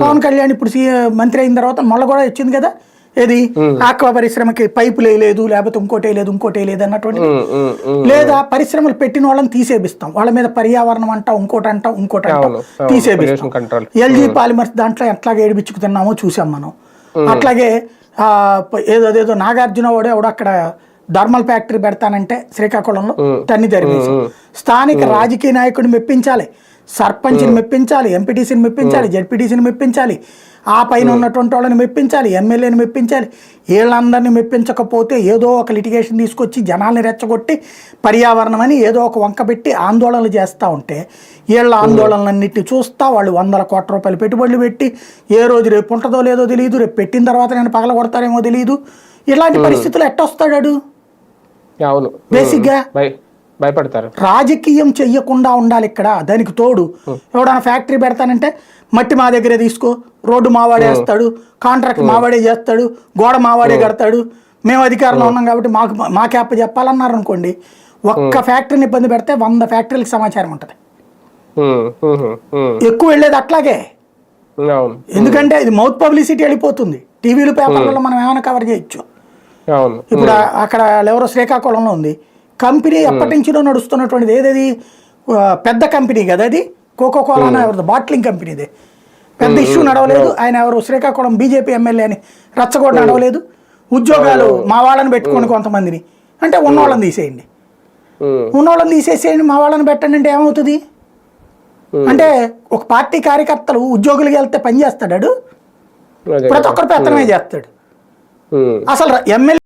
పవన్ కళ్యాణ్ ఇప్పుడు మంత్రి అయిన తర్వాత మళ్ళీ కూడా వచ్చింది కదా, ఏది ఆక్వా పరిశ్రమకి పైపులు వేయలేదు, లేకపోతే ఇంకోటి వేయలేదు అన్నటువంటి. లేదా పరిశ్రమలు పెట్టిన వాళ్ళని తీసేపిస్తాం, వాళ్ళ మీద పర్యావరణం అంటాం, ఇంకోటి అంటాం తీసేపిస్తాం. ఎల్జీ పాలిమర్స్ దాంట్లో ఎట్లాగే ఏడిపించుకుతున్నామో చూసాం మనం. అట్లాగే ఏదేదో నాగార్జున వాడు అక్కడ థర్మల్ ఫ్యాక్టరీ పెడతానంటే శ్రీకాకుళంలో తన్ని తరిమేసి. స్థానిక రాజకీయ నాయకుడిని మెప్పించాలి, సర్పంచ్ని మెప్పించాలి, ఎంపీటీసీని మెప్పించాలి, జెడ్పీటీసీని మెప్పించాలి, ఆ పైన ఉన్నటువంటి వాళ్ళని మెప్పించాలి, ఎమ్మెల్యేని మెప్పించాలి. వీళ్ళందరినీ మెప్పించకపోతే ఏదో ఒక లిటిగేషన్ తీసుకొచ్చి జనాల్ని రెచ్చగొట్టి పర్యావరణం అని ఏదో ఒక వంక పెట్టి ఆందోళనలు చేస్తూ ఉంటే వీళ్ళ ఆందోళనలన్నింటినీ చూస్తా వాళ్ళు 100 కోట్ల రూపాయలు పెట్టుబడులు పెట్టి ఏ రోజు రేపు ఉంటుందో లేదో తెలియదు, రేపు పెట్టిన తర్వాత నేను పగల కొడతారేమో తెలియదు. ఇలాంటి పరిస్థితులు ఎట్టొస్తాడు? బేసిక్గా భయపడతారు. రాజకీయం చెయ్యకుండా ఉండాలి ఇక్కడ. దానికి తోడు ఎవడన్నా ఫ్యాక్టరీ పెడతానంటే మట్టి మా దగ్గరే తీసుకో, రోడ్డు మావాడే వేస్తాడు, కాంట్రాక్ట్ మావాడే చేస్తాడు, గోడ మావాడే కడతాడు, మేము అధికారంలో ఉన్నాం కాబట్టి మాకే అప్ప చెప్పాలన్నారు అనుకోండి, ఒక్క ఫ్యాక్టరీని ఇబ్బంది పెడితే 100 ఫ్యాక్టరీలకు సమాచారం ఉంటుంది. ఎక్కువ వెళ్ళేది అట్లాగే, ఎందుకంటే ఇది మౌత్ పబ్లిసిటీ వెళ్ళిపోతుంది. టీవీలు పేపర్లలో మనం ఏమైనా కవర్ చేయొచ్చు. ఇప్పుడు అక్కడ ఎవరో శ్రీకాకుళంలో ఉంది కంపెనీ, ఎప్పటి నుంచిలో నడుస్తున్నటువంటిది, ఏదేది పెద్ద కంపెనీ కదా అది, కోకోకోలా ఎవరిది బాట్లింగ్ కంపెనీది, పెద్ద ఇష్యూ నడవలేదు. ఆయన ఎవరు శ్రీకాకుళం బీజేపీ ఎమ్మెల్యే అని రచ్చగొట్ట నడవలేదు. ఉద్యోగాలు మా వాళ్ళని పెట్టుకోండి కొంతమందిని అంటే ఉన్నోళ్ళని తీసేయండి, ఉన్నోళ్ళని తీసేసేయండి, మా వాళ్ళని పెట్టండి అంటే ఏమవుతుంది? అంటే ఒక పార్టీ కార్యకర్తలు ఉద్యోగులకి వెళ్తే పని చేస్తాడు, ప్రతి ఒక్కరు పెత్తనమే చేస్తాడు. అసలు ఎమ్మెల్యే